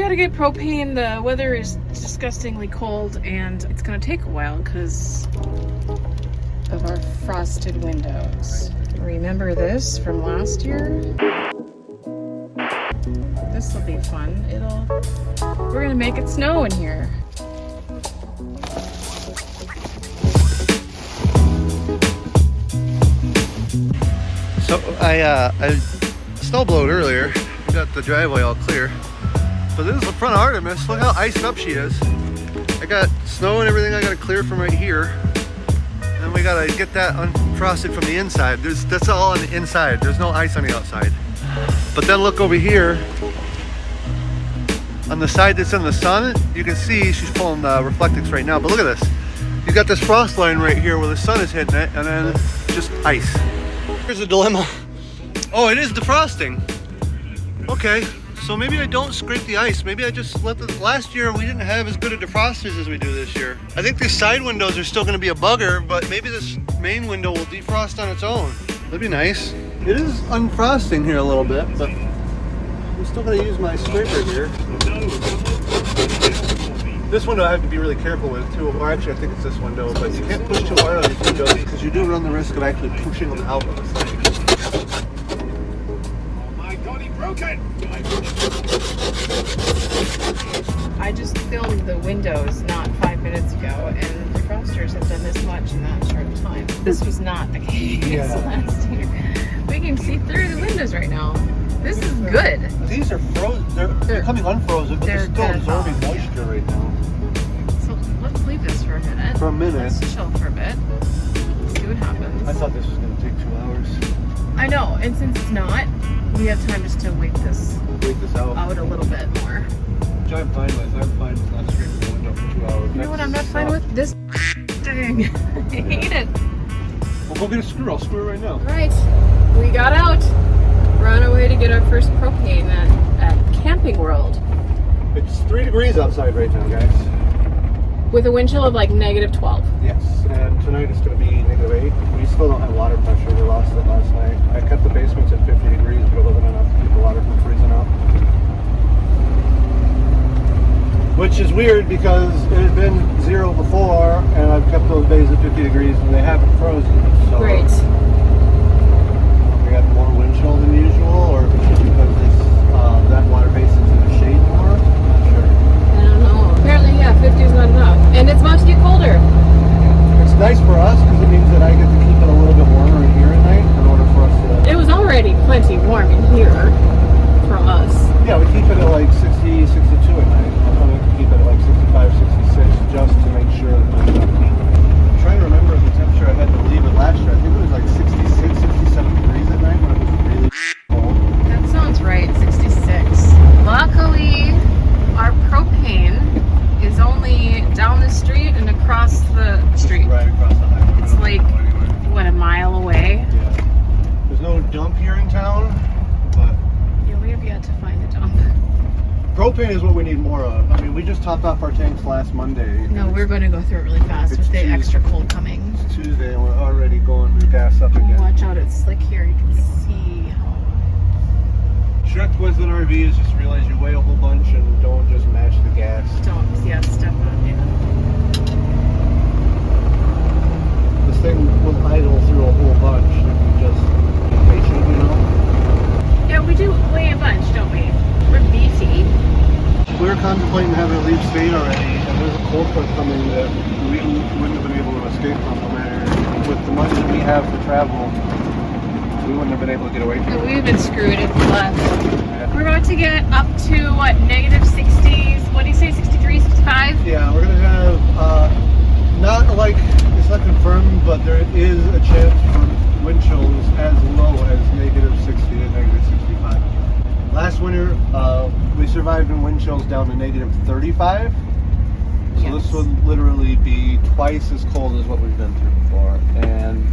gotta get propane. The weather is disgustingly cold and it's gonna take a while because of our frosted windows. Remember this from last year? This will be fun. We're gonna make it snow in here. So I snow blowed earlier. We got the driveway all clear. But this is the front of Artemis. Look how iced up she is. I got snow and everything I gotta clear from right here. And we gotta get that unfrosted from the inside. That's all on the inside. There's no ice on the outside. But then look over here. On the side that's in the sun, you can see she's pulling Reflectix right now. But look at this. You got this frost line right here where the sun is hitting it, and then just ice. Here's a dilemma. Oh, it is defrosting. Okay, so maybe I don't scrape the ice. Maybe I just let last year we didn't have as good of defrosters as we do this year. I think these side windows are still gonna be a bugger, but maybe this main window will defrost on its own. That'd be nice. It is unfrosting here a little bit, but I'm still gonna use my scraper here. This window I have to be really careful with too, or actually I think it's this window, but you can't push too hard on these windows because you do run the risk of actually pushing them out of the side. Oh my god, he broke it! I just filmed the windows not 5 minutes ago, and the defrosters have done this much in that short time. This was not the case last year. We can see through the windows right now. This is good. These are frozen. They're becoming unfrozen, but they're still absorbing moisture right now. So let's leave this for a minute. For a minute. Let's chill for a bit. See what happens. I thought this was going to take 2 hours. I know, and since it's not, we have time just to wait this out a little bit more. Which I'm fine with. I'm fine with not scraping the window for 2 hours. You know what I'm not fine with? This thing. I hate it. Well, go get a screw. I'll screw it right now. All right, we got out. We're on our way to get our first propane at Camping World. It's 3 degrees outside right now, guys. With a wind chill of like -12. Yes, and tonight it's going to be -8. We still don't have water pressure. We lost it last night. I kept the basements at 50 degrees, but it wasn't enough to keep the water from freezing out. Which is weird because it had been 0 before, and I've kept those bays at 50 degrees and they haven't frozen. So Great. We got more wind chill than usual, or if it's just because that water basin's in the shade more. I'm not sure. I don't know. Apparently, yeah, 50 is not enough. And it's about to get colder. It's nice for us because it means that I get to keep it a little bit warmer in here at night in order for us to... It was already plenty warm in here for us. Yeah, we keep it at like 60, 62 at night. I'm going to keep it at like 65, 66 just to make sure that there's enough heat. I'm trying to remember the temperature I had to leave it last year. I think it was like 66, 67 degrees at night when it was really cold. That sounds right, 66. Luckily, our propane is only down the street and across the street. Right across the highway. It's like, what, a mile away? Yeah. There's no dump here in town, but... Yeah, we have yet to find a dump. Propane is what we need more of. I mean, we just topped off our tanks last Monday. No, we're going to go through it really fast with the extra cold coming. It's Tuesday and we're already going to gas up again. Watch out, it's slick here. You can see how... Trick with an RV is just realize you weigh a whole bunch and don't just mash the gas. Don't, yeah, step on it. This thing will idle through a whole bunch if you just be patient, you know? Yeah, we do weigh a bunch, don't we? We're beefy. We were contemplating having a leaf fade already, and there's a cold front coming that we wouldn't have been able to escape from no matter. With the money that we have for travel, we wouldn't have been able to get away from it. We've been screwed in the last. Yeah. We're about to get up to, what, -60s? What do you say, 63, 65? Yeah, we're going to have, not like, it's not confirmed, but there is a chance for wind chills as low as -60 to -65. Last winter, we survived in wind chills down to -35. So Yes. this would literally be twice as cold as what we've been through before. And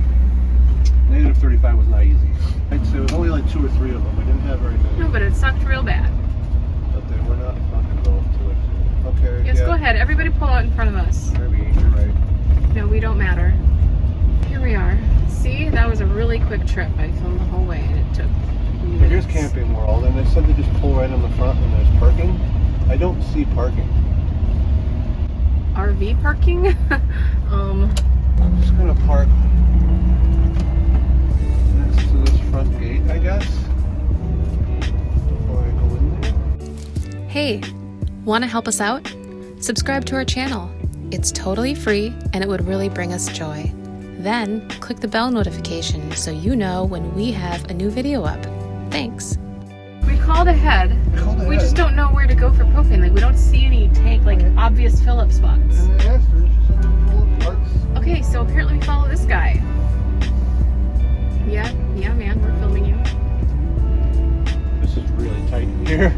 -35 was not easy. I'd say it was only like 2 or 3 of them. We didn't have very many. No, but it sucked real bad. But they were not fun to go to it. Okay. Yes, yeah. go ahead. Everybody pull out in front of us. Maybe, you're right. No, we don't matter. Here we are. See, that was a really quick trip. I filmed the whole way and it took So here's Camping World, and they said they just pull right in the front when there's parking. I don't see parking. RV parking? I'm just gonna park next to this front gate, I guess, before I go in there. Hey, want to help us out? Subscribe to our channel. It's totally free and it would really bring us joy. Then click the bell notification so you know when we have a new video up. Thanks. We called ahead. We just ahead. don't know where to go for propane. Like, we don't see any tank, like, obvious fill-up spots. And I asked her, she said they're full of parts. Okay, so apparently we follow this guy. Yeah, man, we're filming you. This is really tight in here.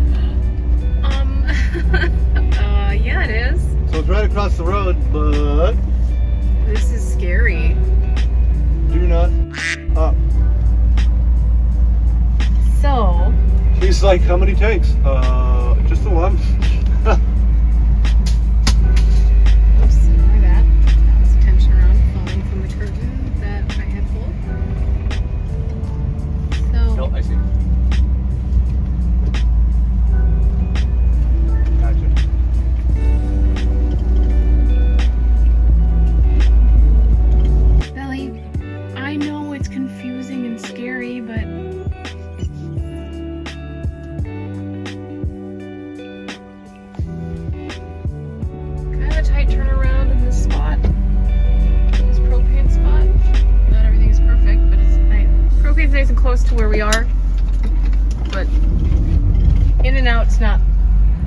Yeah, it is. So it's right across the road, but This is scary. do not up. So, He's like, how many tanks? Just the one. oops, ignore that. That was tension around falling from a curtain that I had pulled. So, I see. Gotcha. Belly, I know it's confusing and scary, but kind of a tight turnaround in this spot. This propane spot. Not everything is perfect, but it's nice. Propane's nice and close to where we are, but in and out's not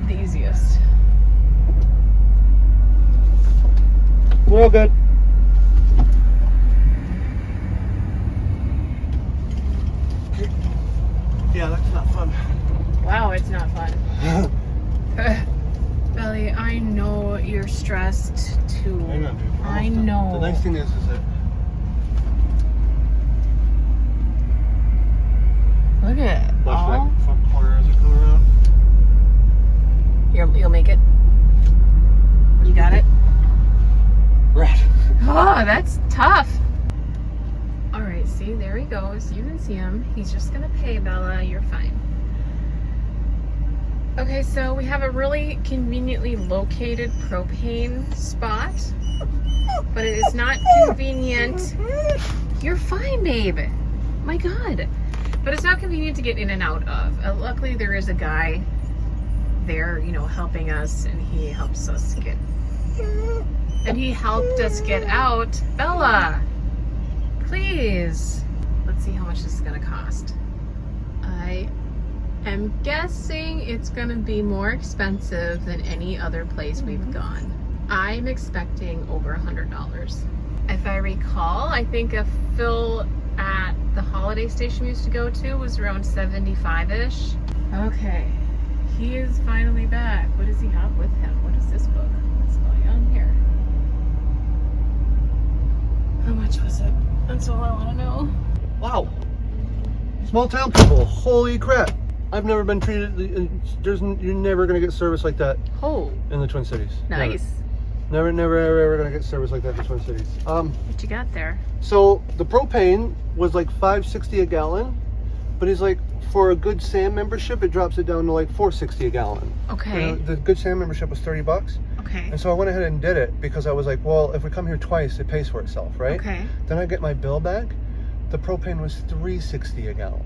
the easiest. We're all good. Yeah, that's not fun. Wow, it's not fun. Belly, I know you're stressed too. Hang on, dude. We're I almost done. know. The nice thing is that Look at it. watch all. that front corner as it comes around. You'll make it. You got it? Right. Oh, that's tough. All right, see, there he goes. You can see him. He's just gonna pay, Bella. You're fine. Okay, so we have a really conveniently located propane spot, but it is not convenient. You're fine, babe. My God. But it's not convenient to get in and out of. Luckily, there is a guy there, you know, helping us, and he helps us get. And he helped us get out. Bella, please. Let's see how much this is gonna cost. I am guessing it's gonna be more expensive than any other place we've gone. I'm expecting over $100. If I recall, I think a fill at the holiday station we used to go to was around 75-ish. Okay, he is finally back. What does he have with him? What is this book? What's going on here? How much was it? That's all I want to know. Wow. Small town people. Holy crap. I've never been treated. You're never gonna get service like that Oh, in the Twin Cities. nice. Never, ever gonna get service like that in the Twin Cities. What you got there? So the propane was like $5.60 a gallon, but he's like, for a Good Sam membership, it drops it down to like $4.60 a gallon. Okay. The Good Sam membership was $30. Okay. And so I went ahead and did it because I was like, well, if we come here twice, it pays for itself, right? Okay. Then I get my bill back. The propane was $3.60 a gallon.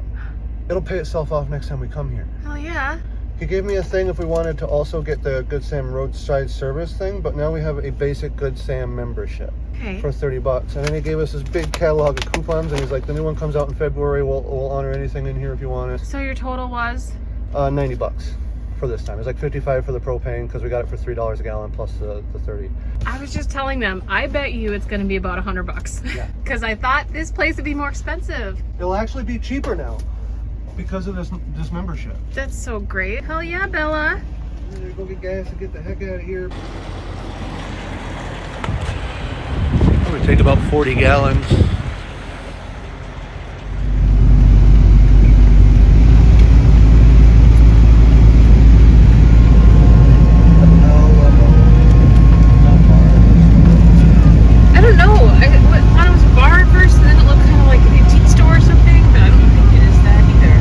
It'll pay itself off next time we come here. Hell yeah. He gave me a thing if we wanted to also get the Good Sam roadside service thing, but now we have a basic Good Sam membership Okay. for $30. And then he gave us this big catalog of coupons, and he's like, the new one comes out in February. We'll honor anything in here if you want it. So your total was? $90 for this time. It's like $55 for the propane because we got it for $3 a gallon plus the 30. I was just telling them, I bet you it's going to be about $100. Yeah. Because I thought this place would be more expensive. It'll actually be cheaper now because of this membership. That's so great. Hell yeah, Bella. I'm gonna go get gas and get the heck out of here. It would take about 40 gallons. I don't know. I thought it was a bar at first, and then it looked kind of like an antique store or something, but I don't think it is that either.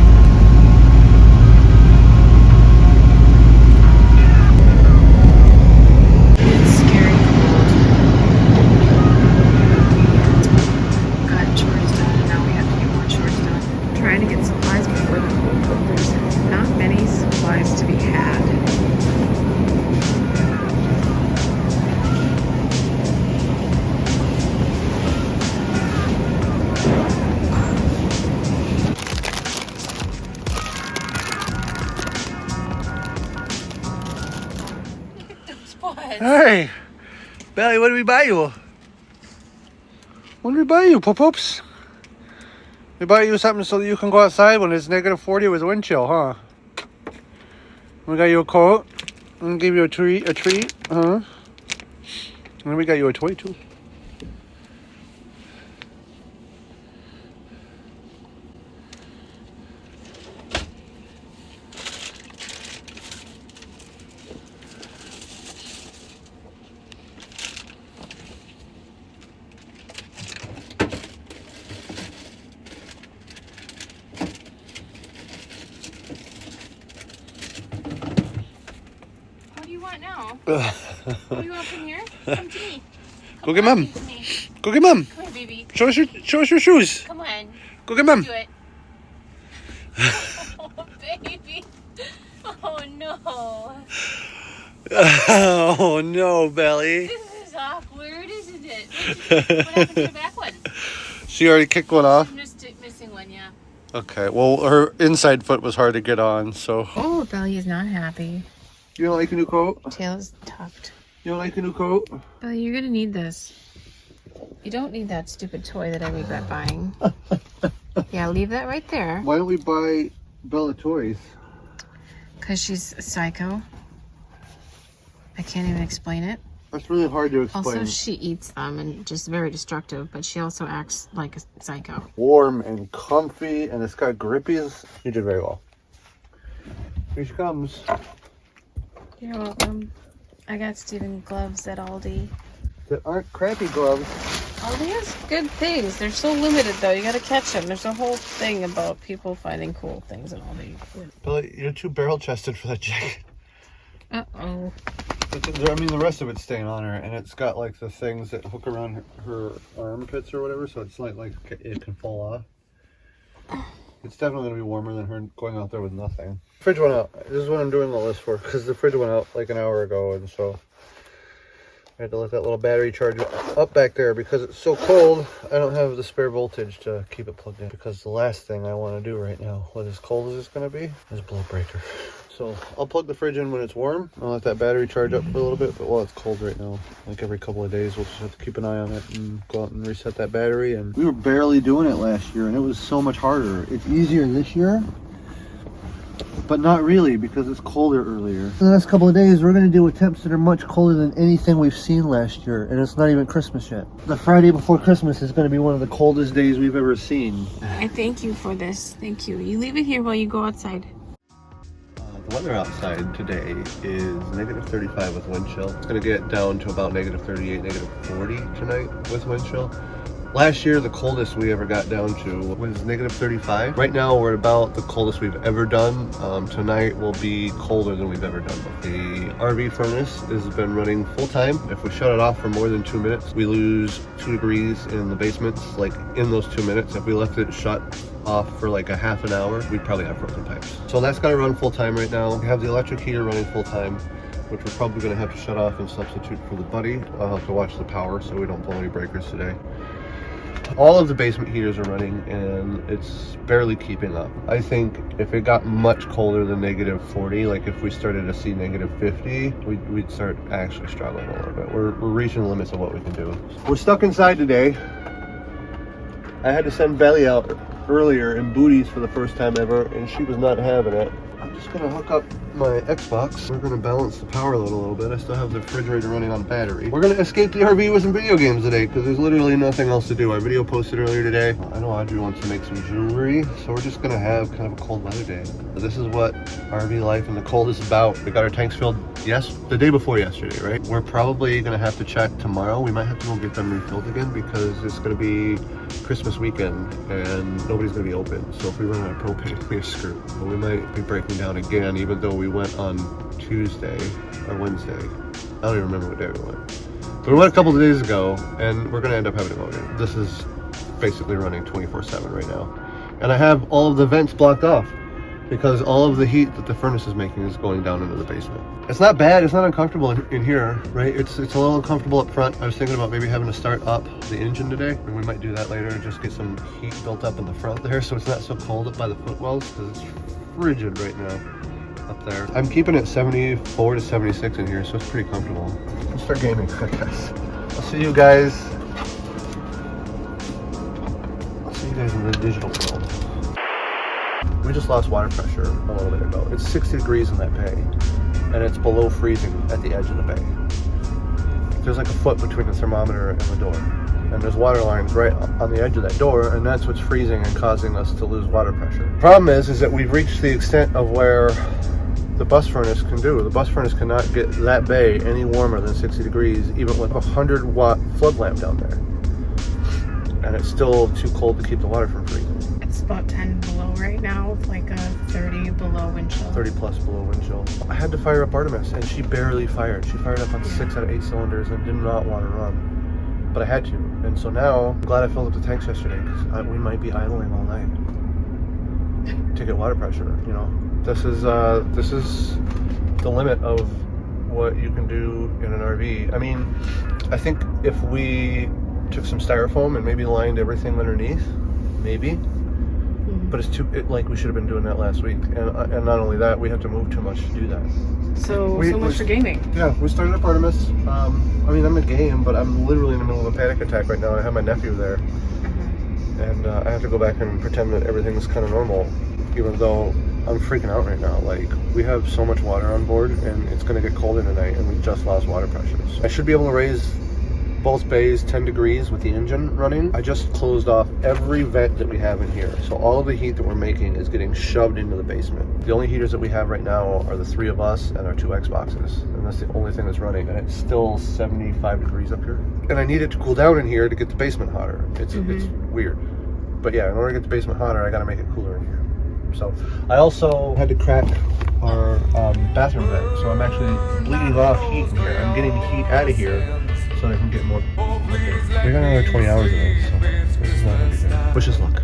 What? Hey, Belly, what did we buy you? What did we buy you, Pop-Pops? We bought you something so that you can go outside when it's negative 40 with wind chill, huh? We got you a coat and give you a treat, huh? And we got you a toy too. What do you want now? What do you want from here? Come to me. Go get Mom. Come to me. Go get Mom. Come here, baby. Show us your shoes. Come on. Go get Mom. Do it. Oh, baby. Oh, no. Oh no, Belly. This is awkward, isn't it? What happened to the back one? She already kicked one off. I'm just missing one, yeah. Okay, well, her inside foot was hard to get on, so. Oh, Belly is not happy. You don't like a new coat? Tail's tucked. You don't like a new coat? Belly, you're gonna need this. You don't need that stupid toy that I regret buying. Yeah, leave that right there. Why don't we buy Bella toys? Because she's a psycho. I can't even explain it. That's really hard to explain. Also, she eats them and just very destructive, but she also acts like a psycho. Warm and comfy, and it's got grippies. You did very well. Here she comes. You're welcome. I got Steven gloves at Aldi. That aren't crappy gloves. Aldi has good things. They're so limited, though. You gotta catch them. There's a whole thing about people finding cool things at Aldi. Billy, you're too barrel-chested for that jacket. Uh-oh. I mean, the rest of it's staying on her, and it's got like the things that hook around her armpits or whatever, so it's like it can fall off. It's definitely gonna be warmer than her going out there with nothing. Fridge went out. This is what I'm doing all this for, because the fridge went out like an hour ago, and so I had to let that little battery charge up back there because it's so cold. I don't have the spare voltage to keep it plugged in, because the last thing I want to do right now, with as cold as it's gonna be, is blow a breaker. So I'll plug the fridge in when it's warm. I'll let that battery charge up for a little bit, but while it's cold right now, like every couple of days, we'll just have to keep an eye on it and go out and reset that battery. And we were barely doing it last year, and it was so much harder. It's easier this year, but not really, because it's colder earlier. For the next couple of days, we're going to deal with temps that are much colder than anything we've seen last year, and it's not even Christmas yet. The Friday before Christmas is going to be one of the coldest days we've ever seen. I thank you for this. Thank you. You leave it here while you go outside. The weather outside today is negative 35 with wind chill. It's going to get down to about negative 38, negative 40 tonight with wind chill. Last year, the coldest we ever got down to was negative 35. Right now, we're about the coldest we've ever done. Tonight will be colder than we've ever done. The RV furnace has been running full time. If we shut it off for more than 2 minutes, we lose 2 degrees in the basements, like in those 2 minutes. If we left it shut off for like a half an hour, we'd probably have frozen pipes. So that's got to run full time right now. We have the electric heater running full time, which we're probably going to have to shut off and substitute for the buddy. I'll have to watch the power so we don't blow any breakers today. All of the basement heaters are running, and it's barely keeping up. I think if it got much colder than negative 40, like if we started to see negative 50, we'd start actually struggling a little bit. We're reaching the limits of what we can do. We're stuck inside today. I had to send Belly out earlier in booties for the first time ever, and she was not having it. I'm just gonna hook up my Xbox. We're gonna balance the power load a little bit. I still have the refrigerator running on battery. We're gonna escape the RV with some video games today, because there's literally nothing else to do. I video posted earlier today. I know Audrey wants to make some jewelry, so we're just gonna have kind of a cold weather day. This is what RV life in the cold is about. We got our tanks filled the day before yesterday, right? We're probably gonna have to check tomorrow. We might have to go get them refilled again, because it's gonna be Christmas weekend and nobody's gonna be open. So if we run out of propane, we're screwed. But we might be breaking down again, even though we went on Tuesday or Wednesday. I don't even remember what day we went. But we went a couple of days ago, and we're gonna end up having to go again. This is basically running 24/7 right now. And I have all of the vents blocked off, because all of the heat that the furnace is making is going down into the basement. It's not bad, it's not uncomfortable in here, right? It's a little uncomfortable up front. I was thinking about maybe having to start up the engine today, and we might do that later, just get some heat built up in the front there so it's not so cold up by the footwells, because it's frigid right now. up there. I'm keeping it 74 to 76 in here, so it's pretty comfortable. Let's start gaming, I guess. I'll see you guys in the digital world. We just lost water pressure a little bit ago. It's 60 degrees in that bay, and it's below freezing at the edge of the bay. There's like a foot between the thermometer and the door, and there's water lines right on the edge of that door, and that's what's freezing and causing us to lose water pressure. The problem is that we've reached the extent of where the bus furnace can do. The bus furnace cannot get that bay any warmer than 60 degrees, even with a 100-watt flood lamp down there. And it's still too cold to keep the water from freezing. It's about 10 below right now, with like a 30 below wind chill. 30 plus below wind chill. I had to fire up Artemis, and she barely fired. She fired up on 6 out of 8 cylinders and did not want to run. But I had to. And so now, I'm glad I filled up the tanks yesterday, because we might be idling all night to get water pressure, you know. This is the limit of what you can do in an RV. I mean, I think if we took some styrofoam and maybe lined everything underneath, maybe. But it's like we should have been doing that last week, and not only that, we have to move too much to do that. So much for gaming. Yeah, we started up Artemis. I mean, I'm a game, but I'm literally in the middle of a panic attack right now. I have my nephew there, and I have to go back and pretend that everything's kind of normal, even though I'm freaking out right now. Like, we have so much water on board, and it's going to get colder tonight, and we just lost water pressure. So I should be able to raise both bays 10 degrees with the engine running. I just closed off every vent that we have in here. So all of the heat that we're making is getting shoved into the basement. The only heaters that we have right now are the 3 of us and our 2 Xboxes. And that's the only thing that's running. And it's still 75 degrees up here. And I need it to cool down in here to get the basement hotter. It's weird. But yeah, in order to get the basement hotter, I gotta make it cooler in here. So I also had to crack our bathroom vent. So I'm actually bleeding off heat in here. I'm getting heat out of here so I can get more. We got another 20 hours of this, so this is not gonna be good. Wish us luck.